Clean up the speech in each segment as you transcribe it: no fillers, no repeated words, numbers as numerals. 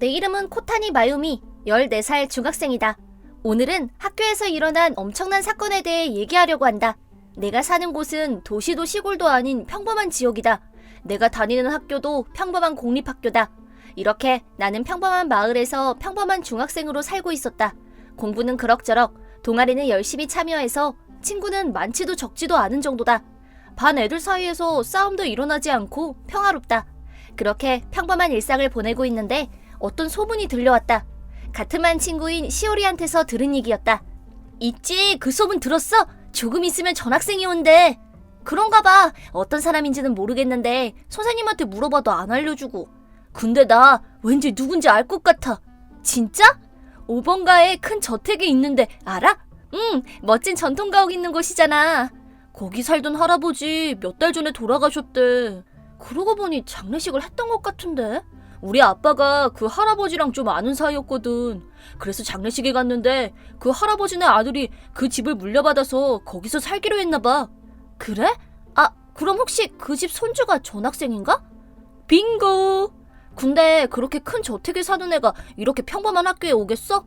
내 이름은 코타니 마유미, 14살 중학생이다. 오늘은 학교에서 일어난 엄청난 사건에 대해 얘기하려고 한다. 내가 사는 곳은 도시도 시골도 아닌 평범한 지역이다. 내가 다니는 학교도 평범한 공립학교다. 이렇게 나는 평범한 마을에서 평범한 중학생으로 살고 있었다. 공부는 그럭저럭, 동아리는 열심히 참여해서 친구는 많지도 적지도 않은 정도다. 반 애들 사이에서 싸움도 일어나지 않고 평화롭다. 그렇게 평범한 일상을 보내고 있는데 어떤 소문이 들려왔다. 같은 반 친구인 시오리한테서 들은 얘기였다. 있지, 그 소문 들었어? 조금 있으면 전학생이 온대. 그런가 봐. 어떤 사람인지는 모르겠는데 선생님한테 물어봐도 안 알려주고. 근데 나 왠지 누군지 알 것 같아. 진짜? 5번가에 큰 저택이 있는데 알아? 응, 멋진 전통가옥 있는 곳이잖아. 거기 살던 할아버지 몇 달 전에 돌아가셨대. 그러고 보니 장례식을 했던 것 같은데? 우리 아빠가 그 할아버지랑 좀 아는 사이였거든. 그래서 장례식에 갔는데 그 할아버지네 아들이 그 집을 물려받아서 거기서 살기로 했나 봐. 그래? 아, 그럼 혹시 그 집 손주가 전학생인가? 빙고! 근데 그렇게 큰 저택에 사는 애가 이렇게 평범한 학교에 오겠어?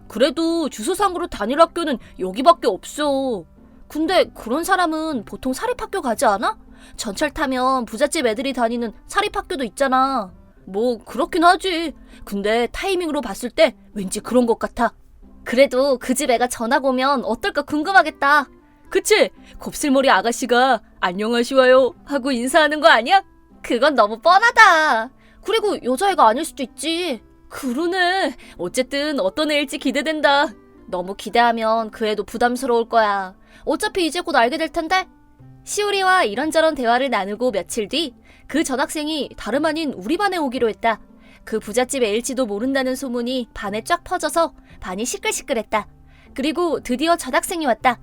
그래도 주소상으로 다닐 학교는 여기밖에 없어. 근데 그런 사람은 보통 사립학교 가지 않아? 전철 타면 부잣집 애들이 다니는 사립학교도 있잖아. 뭐 그렇긴 하지. 근데 타이밍으로 봤을 때 왠지 그런 것 같아. 그래도 그 집 애가 전학 오면 어떨까 궁금하겠다. 그치? 곱슬머리 아가씨가 안녕하시와요 하고 인사하는 거 아니야? 그건 너무 뻔하다. 그리고 여자애가 아닐 수도 있지. 그러네. 어쨌든 어떤 애일지 기대된다. 너무 기대하면 그 애도 부담스러울 거야. 어차피 이제 곧 알게 될 텐데. 시오리와 이런저런 대화를 나누고 며칠 뒤 그 전학생이 다름 아닌 우리 반에 오기로 했다. 그 부잣집 애일지도 모른다는 소문이 반에 쫙 퍼져서 반이 시끌시끌했다. 그리고 드디어 전학생이 왔다.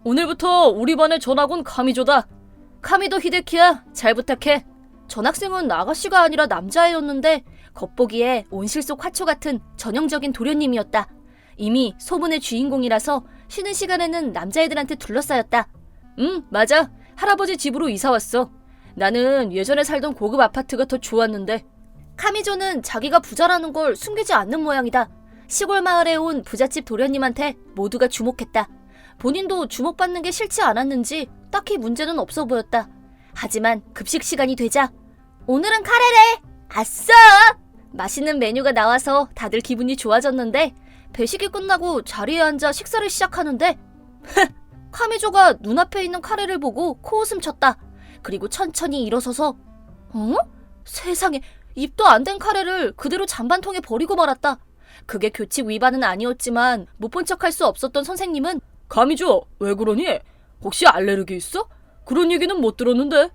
오늘부터 우리 반의 전학온 카미조다. 카미도 히데키야. 잘 부탁해. 전학생은 아가씨가 아니라 남자애였는데 겉보기에 온실 속 화초 같은 전형적인 도련님이었다. 이미 소문의 주인공이라서 쉬는 시간에는 남자애들한테 둘러싸였다. 맞아. 할아버지 집으로 이사 왔어. 나는 예전에 살던 고급 아파트가 더 좋았는데. 카미조는 자기가 부자라는 걸 숨기지 않는 모양이다. 시골 마을에 온 부잣집 도련님한테 모두가 주목했다. 본인도 주목받는 게 싫지 않았는지 딱히 문제는 없어 보였다. 하지만 급식 시간이 되자 오늘은 카레래! 아싸! 맛있는 메뉴가 나와서 다들 기분이 좋아졌는데 배식이 끝나고 자리에 앉아 식사를 시작하는데 카미조가 눈앞에 있는 카레를 보고 코웃음 쳤다. 그리고 천천히 일어서서 세상에, 입도 안 된 카레를 그대로 잔반통에 버리고 말았다. 그게 교칙 위반은 아니었지만 못 본 척할 수 없었던 선생님은 카미조, 왜 그러니? 혹시 알레르기 있어? 그런 얘기는 못 들었는데.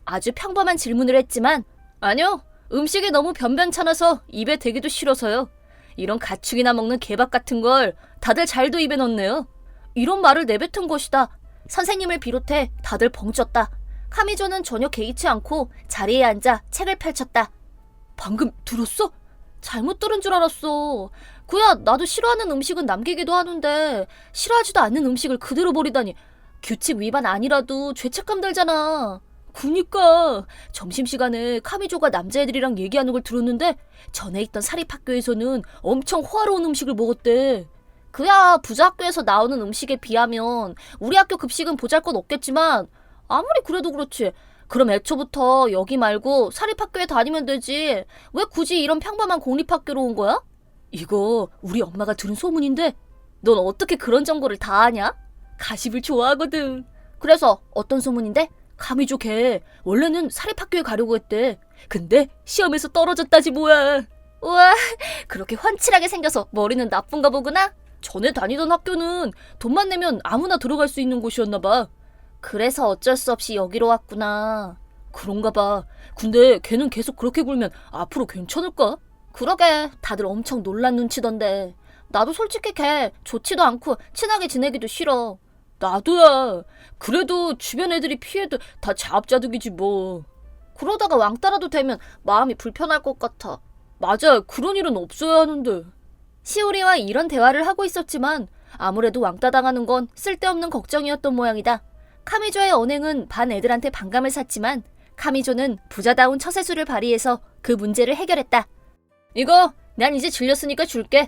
아주 평범한 질문을 했지만 아니요, 음식이 너무 변변찮아서 입에 대기도 싫어서요. 이런 가축이나 먹는 개밥 같은 걸 다들 잘도 입에 넣네요. 이런 말을 내뱉은 것이다. 선생님을 비롯해 다들 벙쪘다. 카미조는 전혀 개의치 않고 자리에 앉아 책을 펼쳤다. 방금 들었어? 잘못 들은 줄 알았어. 그야 나도 싫어하는 음식은 남기기도 하는데 싫어하지도 않는 음식을 그대로 버리다니. 규칙 위반 아니라도 죄책감 들잖아. 그니까 점심시간에 카미조가 남자애들이랑 얘기하는 걸 들었는데 전에 있던 사립학교에서는 엄청 호화로운 음식을 먹었대. 그야 부자 학교에서 나오는 음식에 비하면 우리 학교 급식은 보잘것없겠지만 아무리 그래도 그렇지. 그럼 애초부터 여기 말고 사립학교에 다니면 되지. 왜 굳이 이런 평범한 공립학교로 온 거야? 이거 우리 엄마가 들은 소문인데 넌 어떻게 그런 정보를 다 아냐? 가십을 좋아하거든. 그래서 어떤 소문인데? 카미조 걔 원래는 사립학교에 가려고 했대. 근데 시험에서 떨어졌다지 뭐야. 우와, 그렇게 훤칠하게 생겨서 머리는 나쁜가 보구나. 전에 다니던 학교는 돈만 내면 아무나 들어갈 수 있는 곳이었나 봐. 그래서 어쩔 수 없이 여기로 왔구나. 그런가 봐. 근데 걔는 계속 그렇게 굴면 앞으로 괜찮을까? 그러게, 다들 엄청 놀란 눈치던데. 나도 솔직히 걔 좋지도 않고 친하게 지내기도 싫어. 나도야. 그래도 주변 애들이 피해도 다 자업자득이지 뭐. 그러다가 왕따라도 되면 마음이 불편할 것 같아. 맞아, 그런 일은 없어야 하는데. 시오리와 이런 대화를 하고 있었지만 아무래도 왕따 당하는 건 쓸데없는 걱정이었던 모양이다. 카미조의 언행은 반 애들한테 반감을 샀지만 카미조는 부자다운 처세술을 발휘해서 그 문제를 해결했다. 이거 난 이제 질렸으니까 줄게.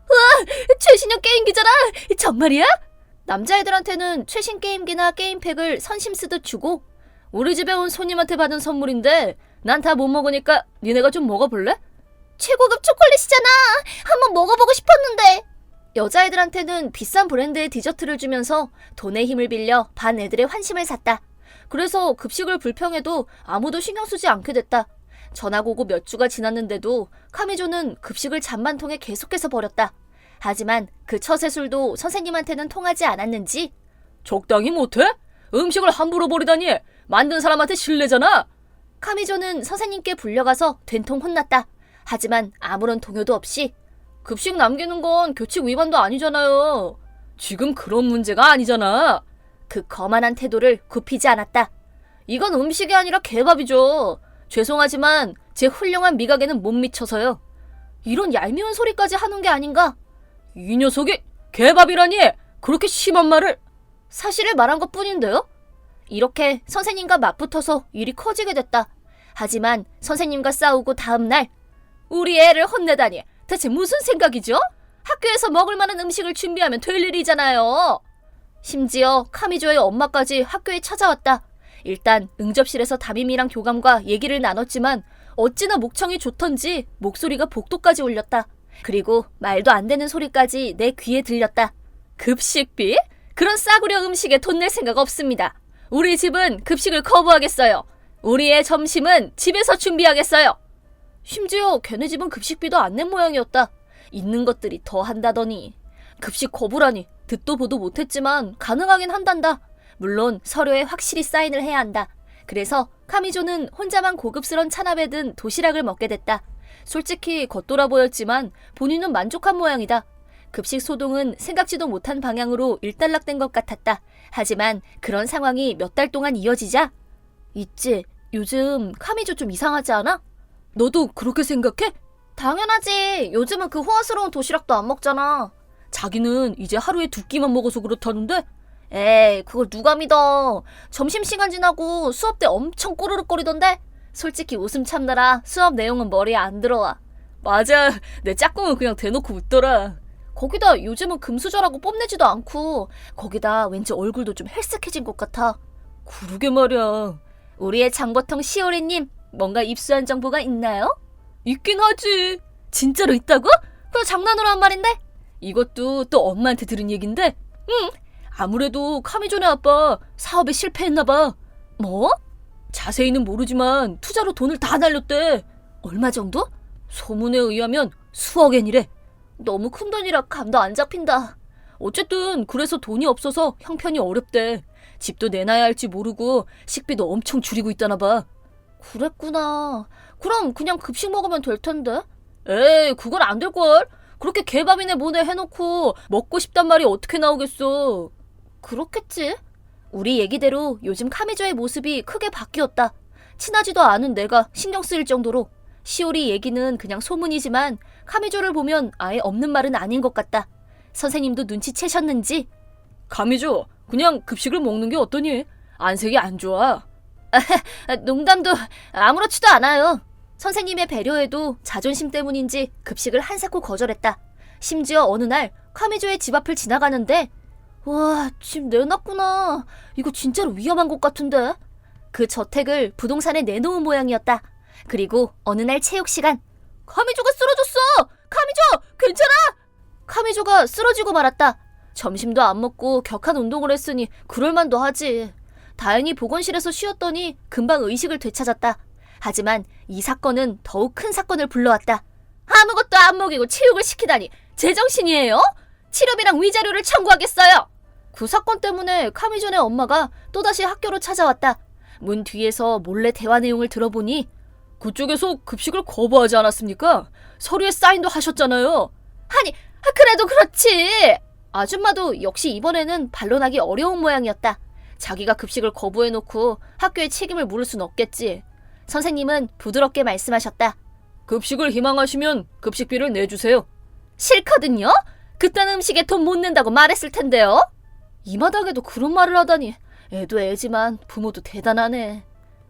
우와, 최신형 게임기잖아. 정말이야? 남자애들한테는 최신 게임기나 게임팩을 선심 쓰듯 주고 우리 집에 온 손님한테 받은 선물인데 난 다 못 먹으니까 니네가 좀 먹어볼래? 최고급 초콜릿이잖아. 한번 먹어보고 싶었는데. 여자애들한테는 비싼 브랜드의 디저트를 주면서 돈의 힘을 빌려 반 애들의 환심을 샀다. 그래서 급식을 불평해도 아무도 신경 쓰지 않게 됐다. 전학 오고 몇 주가 지났는데도 카미조는 급식을 잔반통에 계속해서 버렸다. 하지만 그 처세술도 선생님한테는 통하지 않았는지 적당히 못해? 음식을 함부로 버리다니 만든 사람한테 실례잖아. 카미조는 선생님께 불려가서 된통 혼났다. 하지만 아무런 동요도 없이 급식 남기는 건 교칙 위반도 아니잖아요. 지금 그런 문제가 아니잖아. 그 거만한 태도를 굽히지 않았다. 이건 음식이 아니라 개밥이죠. 죄송하지만 제 훌륭한 미각에는 못 미쳐서요. 이런 얄미운 소리까지 하는 게 아닌가? 이 녀석이 개밥이라니 그렇게 심한 말을. 사실을 말한 것뿐인데요. 이렇게 선생님과 맞붙어서 일이 커지게 됐다. 하지만 선생님과 싸우고 다음날 우리 애를 혼내다니 대체 무슨 생각이죠? 학교에서 먹을 만한 음식을 준비하면 될 일이잖아요. 심지어 카미조의 엄마까지 학교에 찾아왔다. 일단 응접실에서 담임이랑 교감과 얘기를 나눴지만 어찌나 목청이 좋던지 목소리가 복도까지 울렸다. 그리고 말도 안 되는 소리까지 내 귀에 들렸다. 급식비? 그런 싸구려 음식에 돈 낼 생각 없습니다. 우리 집은 급식을 거부하겠어요. 우리의 점심은 집에서 준비하겠어요. 심지어 걔네 집은 급식비도 안 낸 모양이었다. 있는 것들이 더 한다더니. 급식 거부라니 듣도 보도 못했지만 가능하긴 한단다. 물론 서류에 확실히 사인을 해야 한다. 그래서 카미조는 혼자만 고급스런 찬압에 든 도시락을 먹게 됐다. 솔직히 겉돌아 보였지만 본인은 만족한 모양이다. 급식 소동은 생각지도 못한 방향으로 일단락된 것 같았다. 하지만 그런 상황이 몇 달 동안 이어지자 있지, 요즘 카미조 좀 이상하지 않아? 너도 그렇게 생각해? 당연하지. 요즘은 그 호화스러운 도시락도 안 먹잖아. 자기는 이제 하루에 2끼만 먹어서 그렇다는데? 에이, 그걸 누가 믿어. 점심시간 지나고 수업 때 엄청 꼬르륵거리던데? 솔직히 웃음 참느라 수업 내용은 머리에 안 들어와. 맞아, 내 짝꿍은 그냥 대놓고 웃더라. 거기다 요즘은 금수저라고 뽐내지도 않고 거기다 왠지 얼굴도 좀 헬쓱해진 것 같아. 그러게 말이야. 우리의 장보통 시오리님, 뭔가 입수한 정보가 있나요? 있긴 하지. 진짜로 있다고? 그냥 장난으로 한 말인데? 이것도 또 엄마한테 들은 얘긴데? 응. 아무래도 카미조네 아빠 사업에 실패했나봐. 뭐? 자세히는 모르지만 투자로 돈을 다 날렸대. 얼마 정도? 소문에 의하면 수억엔이래. 너무 큰 돈이라 감도 안 잡힌다. 어쨌든 그래서 돈이 없어서 형편이 어렵대. 집도 내놔야 할지 모르고 식비도 엄청 줄이고 있다나 봐. 그랬구나. 그럼 그냥 급식 먹으면 될 텐데. 에이, 그건 안 될걸. 그렇게 개밥이네 뭐네 해놓고 먹고 싶단 말이 어떻게 나오겠어. 그렇겠지. 우리 얘기대로 요즘 카미조의 모습이 크게 바뀌었다. 친하지도 않은 내가 신경 쓰일 정도로. 시오리 얘기는 그냥 소문이지만 카미조를 보면 아예 없는 말은 아닌 것 같다. 선생님도 눈치채셨는지 카미조, 그냥 급식을 먹는 게 어떠니? 안색이 안 좋아. 농담도 아무렇지도 않아요. 선생님의 배려에도 자존심 때문인지 급식을 한사코 거절했다. 심지어 어느 날 카미조의 집 앞을 지나가는데 와, 집 내놨구나. 이거 진짜로 위험한 곳 같은데. 그 저택을 부동산에 내놓은 모양이었다. 그리고 어느 날 체육 시간, 카미조가 쓰러졌어. 카미조, 괜찮아? 카미조가 쓰러지고 말았다. 점심도 안 먹고 격한 운동을 했으니 그럴만도 하지. 다행히 보건실에서 쉬었더니 금방 의식을 되찾았다. 하지만 이 사건은 더욱 큰 사건을 불러왔다. 아무것도 안 먹이고 체육을 시키다니 제정신이에요? 치료비랑 위자료를 청구하겠어요. 그 사건 때문에 카미조네 엄마가 또다시 학교로 찾아왔다. 문 뒤에서 몰래 대화 내용을 들어보니 그쪽에서 급식을 거부하지 않았습니까? 서류에 사인도 하셨잖아요. 아니, 그래도 그렇지. 아줌마도 역시 이번에는 반론하기 어려운 모양이었다. 자기가 급식을 거부해놓고 학교에 책임을 물을 순 없겠지. 선생님은 부드럽게 말씀하셨다. 급식을 희망하시면 급식비를 내주세요. 싫거든요? 그딴 음식에 돈 못 낸다고 말했을 텐데요. 이 마당에도 그런 말을 하다니. 애도 애지만 부모도 대단하네.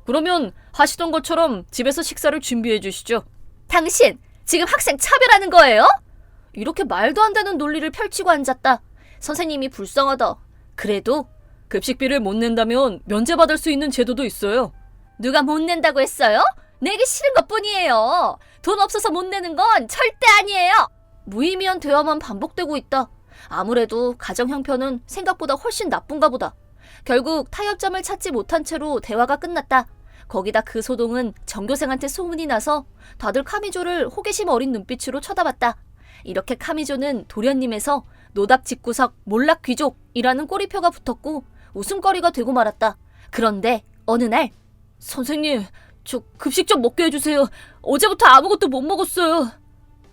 그러면 하시던 것처럼 집에서 식사를 준비해 주시죠. 당신 지금 학생 차별하는 거예요? 이렇게 말도 안 되는 논리를 펼치고 앉았다. 선생님이 불쌍하다. 그래도 급식비를 못 낸다면 면제받을 수 있는 제도도 있어요. 누가 못 낸다고 했어요? 내기 싫은 것뿐이에요. 돈 없어서 못 내는 건 절대 아니에요. 무의미한 대화만 반복되고 있다. 아무래도 가정 형편은 생각보다 훨씬 나쁜가 보다. 결국 타협점을 찾지 못한 채로 대화가 끝났다. 거기다 그 소동은 전교생한테 소문이 나서 다들 카미조를 호기심 어린 눈빛으로 쳐다봤다. 이렇게 카미조는 도련님에서 노답 집구석 몰락 귀족이라는 꼬리표가 붙었고 웃음거리가 되고 말았다. 그런데 어느 날 선생님, 저 급식 좀 먹게 해주세요. 어제부터 아무것도 못 먹었어요.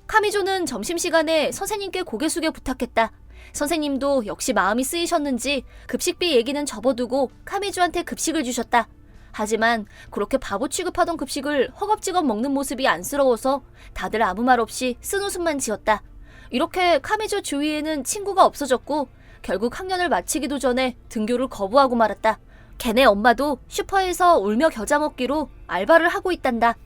카미조는 점심시간에 선생님께 고개 숙여 부탁했다. 선생님도 역시 마음이 쓰이셨는지 급식비 얘기는 접어두고 카미조한테 급식을 주셨다. 하지만 그렇게 바보 취급하던 급식을 허겁지겁 먹는 모습이 안쓰러워서 다들 아무 말 없이 쓴웃음만 지었다. 이렇게 카미조 주위에는 친구가 없어졌고 결국 학년을 마치기도 전에 등교를 거부하고 말았다. 걔네 엄마도 슈퍼에서 울며 겨자 먹기로 알바를 하고 있단다.